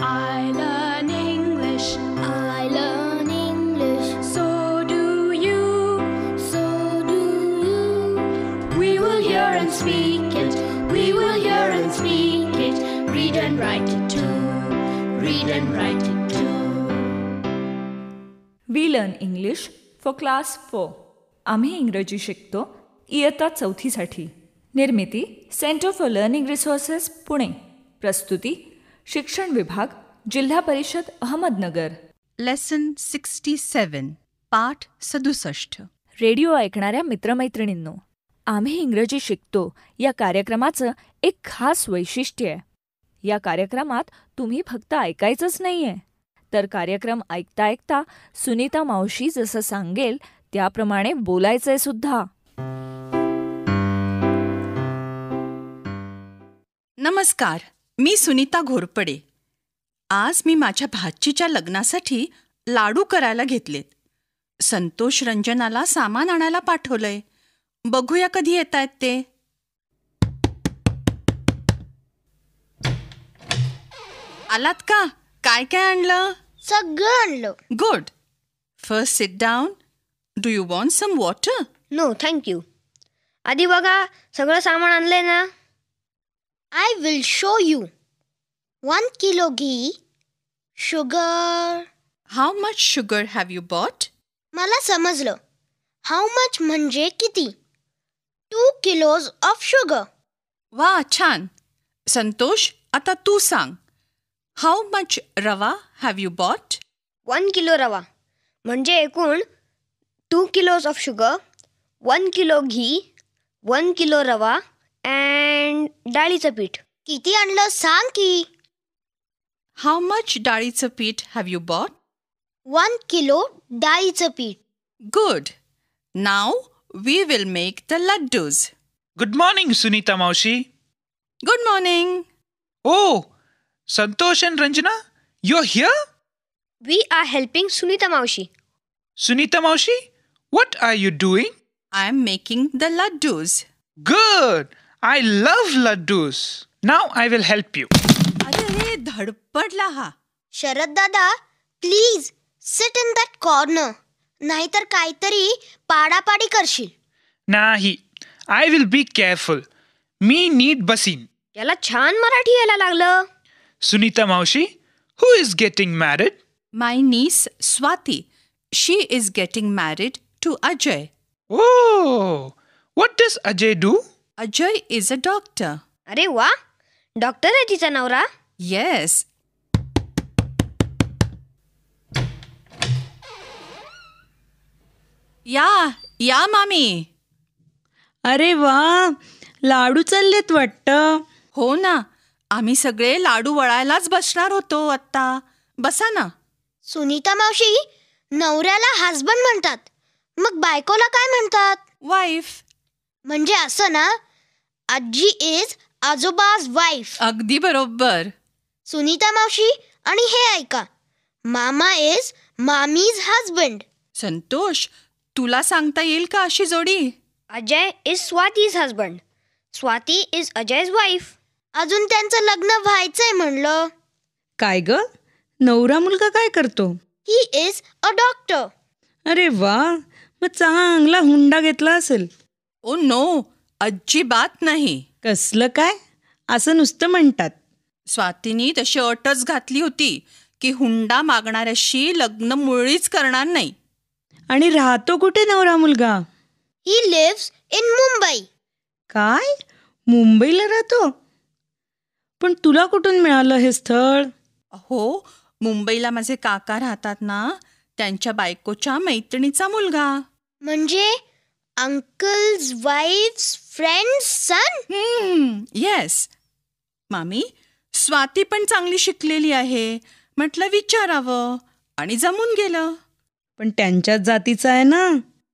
I learn English. I learn English. So do you. So do you. We will hear and speak it. We will hear and speak it. Read and write it too. Read and write it too. We learn English for class 4. आम्ही इंग्रजी शिकतो इयत्ता 4साठी. निर्मिती centre for learning resources Pune. प्रस्तुती शिक्षण विभाग जिल्हा परिषद अहमदनगर. लेसन 67 पाठ 67. रेडिओ ऐकणाऱ्या मित्रमैत्रिणींनो, आम्ही इंग्रजी शिकतो या कार्यक्रमाचं एक खास वैशिष्ट्य आहे. या कार्यक्रमात तुम्ही फक्त ऐकायचंच नाही आहे, तर कार्यक्रम ऐकता ऐकता सुनीता मावशी जसं सांगेल त्याप्रमाणे बोलायचंय सुद्धा. नमस्कार, मी सुनीता घोरपडे. आज मी माझ्या भाचीच्या लग्नासाठी लाडू करायला घेतलेत. संतोष रंजनाला सामान आणायला पाठवलंय. बघूया कधी येत आहेत ते. आलात का? काय काय आणलं? सगळं आणलं. Good. First sit down. Do you want some water? No thank you. आधी बघा सगळं सामान आणलंय ना. I will show you. 1 kilo ghee, sugar. How much sugar have you bought? मला समजलं. हाऊ मच म्हणजे किती. 2 किलोज ऑफ शुगर. वा, छान. संतोष, आता तू सांग. हाऊ मच रवा हॅव यू बॉट? 1 किलो रवा म्हणजे एकूण 2 kilos of sugar, 1 kilo ghee, 1 kilo रवा अँड डाळीचं पीठ. किती आणलं सांग की. हाऊ मच डाळीचं पीठ हॅव यू बॉट? 1 किलो डाळीचं पीठ. Good. Now we will make the laddoos. Good morning, Sunita Maushi. Good morning. Oh, Santosh and Ranjana, you're here? We are helping Sunita Maushi. Sunita Maushi, what are you doing? I am making the laddoos. Good. I love laddus. Now I will help you. अरे धडपडला हा. शरद दादा please sit in that corner. नाहीतर काहीतरी पाडापाडी करशील. Nahi. I will be careful. Me need basin. याला छान मराठी यायला लागलं. Sunita Maushi, who is getting married? My niece Swati. She is getting married to Ajay. Oh, what does Ajay do? Ajay is a doctor. अरे वा, doctor आहे तिचा नवरा. येस. या मामी. अरे वा, लाडू चाललेत वाटतं. हो ना, आम्ही सगळे लाडू वळायलाच बसणार होतो आत्ता. बसा ना. सुनीता मावशी, नवऱ्याला हसबंड म्हणतात, मग बायकोला काय म्हणतात? वाईफ. म्हणजे असं ना, आजी इज आजोबाज वाईफ. अगदी बरोबर. सुनीता मावशी, आणि हे ऐका, मामा इज मामीज हजबंड. संतोष, तुला सांगता येईल का अशी जोडी? Ajay is Swati's husband. Swati is Ajay's wife. अजून त्यांचं लग्न व्हायचंय म्हणलं. काय ग, नवरा मुलगा काय करतो? He is a doctor. अरे वा, मग चांगला हुंडा घेतला असेल. ओ नो, अजिबात नाही. कसलं काय? असं नुसतं म्हणतात. स्वातीनी तशी अटच घातली होती की हुंडा मागणाऱ्याशी लग्न मुळीच करणार नाही. आणि राहतो कुठे नवरा मुलगा? He lives in Mumbai. काय, मुंबईला राहतो? पण तुला कुठून मिळालं हे स्थळ? हो, मुंबईला माझे काका राहतात ना, त्यांच्या बायकोच्या मैत्रिणीचा मुलगा. म्हणजे अंकल्स वाईफ्स फ्रेंड्स सन. येस. मामी, स्वाती पण चांगली शिकलेली आहे. म्हटलं विचारावं आणि जमून गेलं. पण त्यांच्याच जातीचं आहे ना?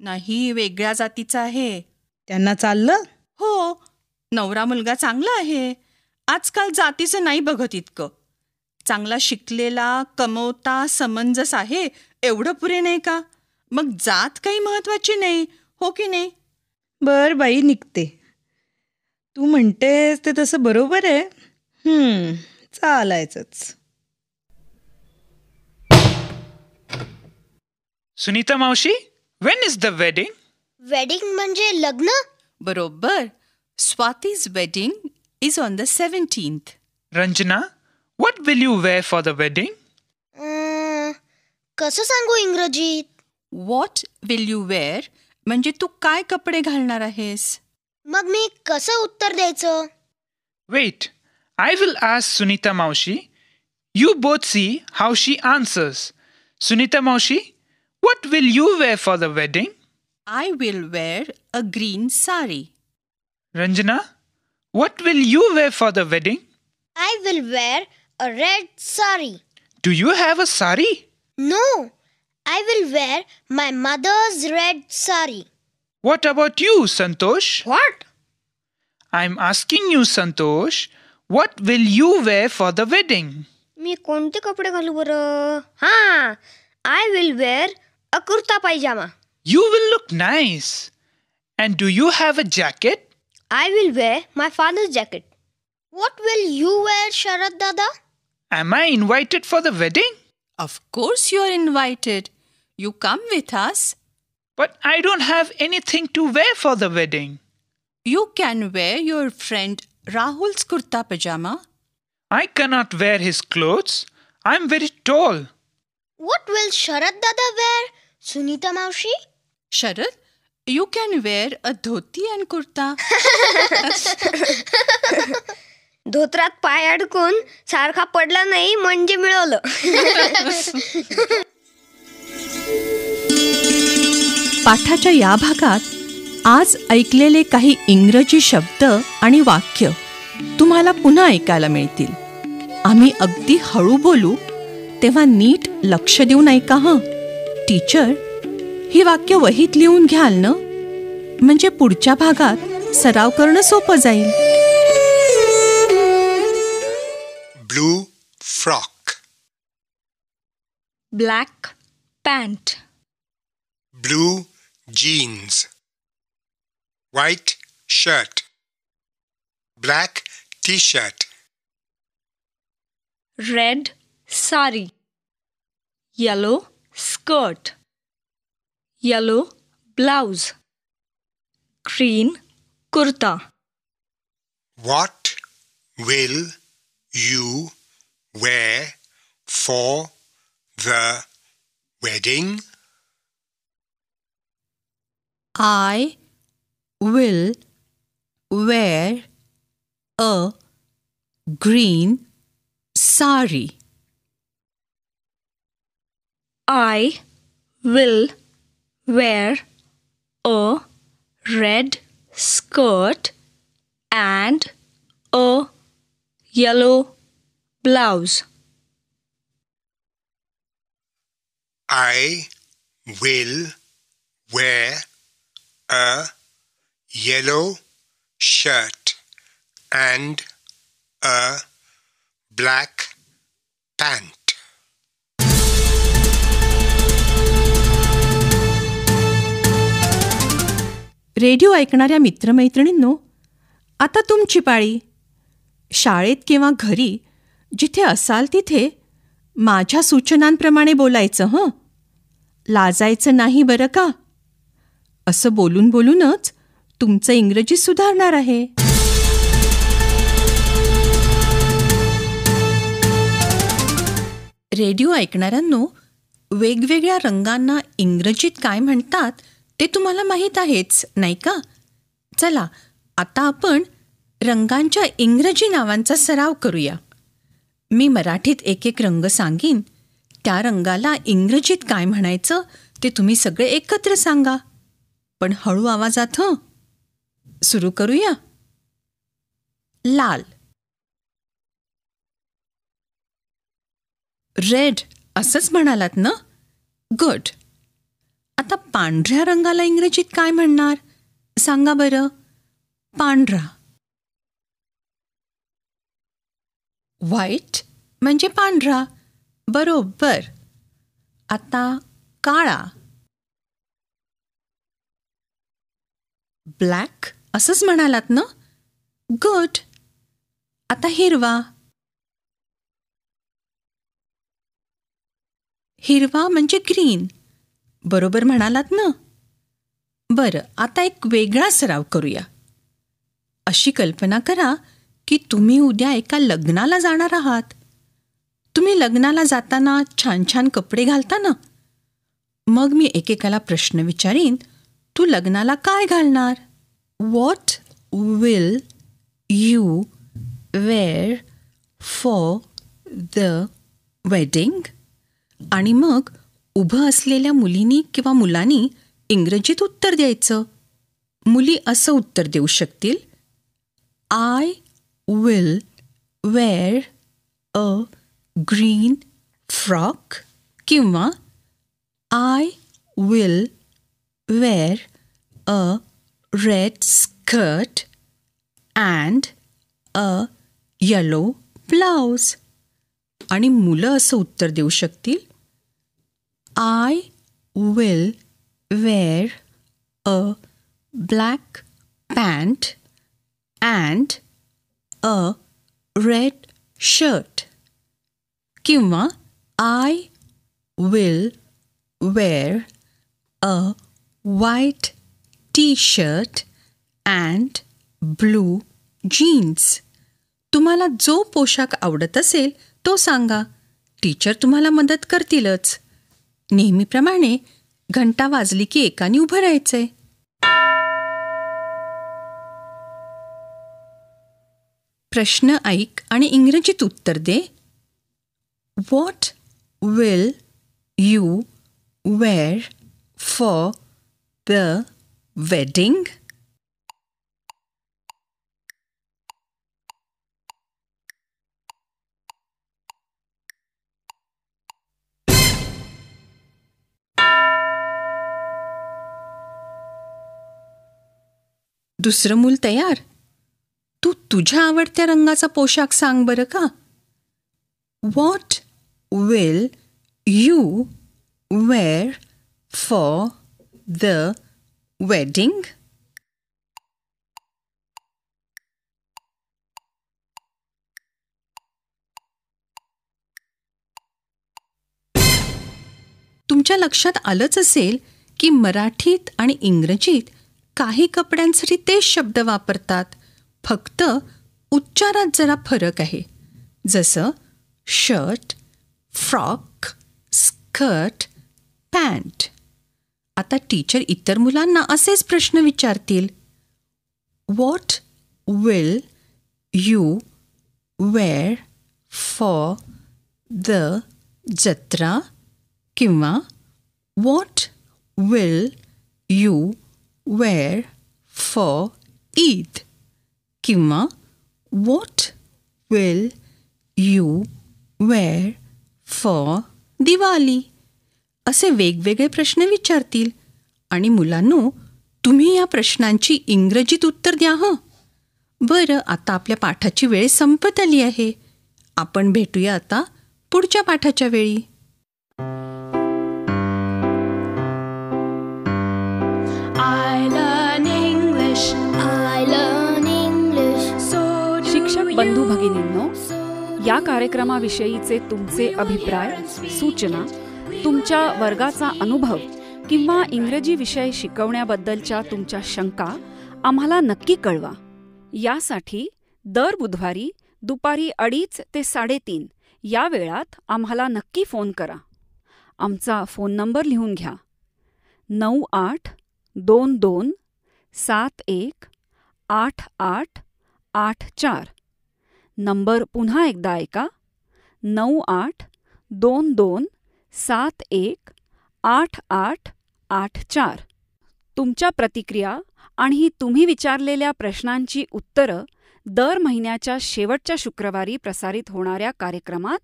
नाही, वेगळ्या जातीचा आहे. त्यांना चाललं? हो, नवरा मुलगा चांगला आहे. आजकाल जातीचं नाही बघत इतकं. चांगला शिकलेला, कमवता, समंजस आहे एवढं पुरे नाही का? मग जात काही महत्वाची नाही, हो की नाही? बर बाई, निघते. तू म्हणतेस ते तसं बरोबर आहे. चालायचंच. Sunita Maushi, when is the wedding? Wedding म्हणजे लग्न? बरोबर. Swati's wedding is on the 17th. Ranjana, what will you wear for the wedding? कसं सांगू इंग्रजीत? What will you wear म्हणजे तू काय कपडे घालणार आहेस? मग मी कसं उत्तर द्यायचं? Wait, I will ask Sunita Maushi. You both see how she answers. Sunita Maushi, what will you wear for the wedding? I will wear a green sari. Ranjana, what will you wear for the wedding? I will wear a red sari. Do you have a sari? No, I will wear my mother's red sari. What about you, Santosh? What? I'm asking you, Santosh, what will you wear for the wedding? मी कोणते कपडे घालू बरं? हां, I will wear a kurta pyjama. You will look nice. And do you have a jacket? I will wear my father's jacket. What will you wear, Sharad Dada? Am I invited for the wedding? Of course you are invited. You come with us. But I don't have anything to wear for the wedding. You can wear your friend Rahul's kurta pajama. I cannot wear his clothes. I'm very tall. What will Sharad Dada wear, Sunita Maushi? Sharad, you can wear a dhoti and kurta. धोत्रात पाय अडकून सारखा पडला नाही म्हणजे मिळवलं. पाठाच्या या भागात आज ऐकलेले काही इंग्रजी शब्द आणि वाक्य तुम्हाला पुन्हा ऐकायला मिळतील. आम्ही अगदी हळू बोलू तेव्हा नीट लक्ष देऊन ऐका हं. टीचर, ही वाक्य वहीत लिहून घ्याल ना, म्हणजे पुढच्या भागात सराव करणं सोपं जाईल. Blue frock. Black pant. Blue jeans. White shirt. Black t-shirt. Red sari. Yellow skirt. Yellow blouse. Green kurta. What will you wear for the wedding? I will wear a green sari. I will wear a red skirt and a yellow blouse. I will wear a yellow shirt and a black pant. Radio ऐकणाऱ्या मित्रमैत्रिणींनो, आता तुमची पाळी. शाळेत किंवा घरी जिथे असाल तिथे माझ्या सूचनांप्रमाणे बोलायचं हं. लाजायचं नाही बरं का. असं बोलून बोलूनच तुमचं इंग्रजी सुधारणार आहे. रेडिओ ऐकणाऱ्यांनो, वेगवेगळ्या रंगांना इंग्रजीत काय म्हणतात ते तुम्हाला माहीत आहेच, नाही का? चला, आता आपण रंगांच्या इंग्रजी नावांचा सराव करूया. मी मराठीत एक एक रंग सांगीन. त्या रंगाला इंग्रजीत काय म्हणायचं ते तुम्ही सगळे एकत्र सांगा, पण हळू आवाजात हं. सुरू करूया. लाल. रेड असंच म्हणालात ना? गुड. आता पांढऱ्या रंगाला इंग्रजीत काय म्हणणार सांगा बरं. पांढरा. व्हाईट म्हणजे पांढरा. बरोबर. आता काळा. ब्लॅक असंच म्हणालात ना? गुड. आता हिरवा. हिरवा म्हणजे ग्रीन. बरोबर म्हणालात ना? बरं, आता एक वेगळा सराव करूया. अशी कल्पना करा की तुम्ही उद्या एका लग्नाला जाणार आहात. तुम्ही लग्नाला जाताना छान छान कपडे घालता ना? मग मी एकेकाला प्रश्न विचारीन, तू लग्नाला काय घालणार? What will you wear for the wedding? आणि मग उभं असलेल्या मुलीनी किंवा मुलांनी इंग्रजीत उत्तर द्यायचं. मुली असं उत्तर देऊ शकतील, I will wear a green frock किंवा I will wear a red skirt and a yellow blouse. आणि मुलं असं उत्तर देऊ शकतील, I will wear a black pant and a red shirt. किंवा I will wear a white t-shirt and blue jeans. तुम्हाला जो पोशाख आवडत असेल तो सांगा. टीचर तुम्हाला मदत करतीलच. नेहमीप्रमाणे घंटा वाजली की एकाने उभं राहायचंय. प्रश्न ऐक आणि इंग्रजीत उत्तर दे. What will you wear for the wedding? दुसरं मूल तयार? तू तुझ्या आवडत्या रंगाचा पोशाख सांग बरं का. What will you wear for the wedding? तुमच्या लक्षात आलंच असेल की मराठीत आणि इंग्रजीत काही कपड्यांसाठी तेच शब्द वापरतात, फक्त उच्चारात जरा फरक आहे. जसं शर्ट, फ्रॉक, स्कर्ट, पॅन्ट. आता टीचर इतर मुलांना असेच प्रश्न विचारतील. What will you wear for the jatra? किंवा what will you wear for Eid? किंवा what will you wear for Diwali? असे वेगवेगळे प्रश्न विचारतील. आणि मुलांनो, तुम्ही या प्रश्नांची इंग्रजीत उत्तर द्या हं. बरं, आता आपल्या पाठाची वेळ संपत आली आहे. आपण भेटूया आता पुढच्या पाठाच्या वेळी. शिक्षक बंधू भगिनींनो, या कार्यक्रमाविषयीचे तुमचे अभिप्राय, सूचना, तुमच्या वर्गाचा अनुभव किंवा इंग्रजी विषय शिकवण्याबद्दलच्या तुमच्या शंका आम्हाला नक्की कळवा. यासाठी दर बुधवारी दुपारी 2:30 ते 3:30 या वेळात आम्हाला नक्की फोन करा. आमचा फोन नंबर लिहून घ्या. 9822718884. नंबर पुन्हा एकदा ऐका. 9822718884. तुमच्या प्रतिक्रिया आणि तुम्ही विचारलेल्या प्रश्नांची उत्तरं दर महिन्याच्या शेवटच्या शुक्रवारी प्रसारित होणाऱ्या कार्यक्रमात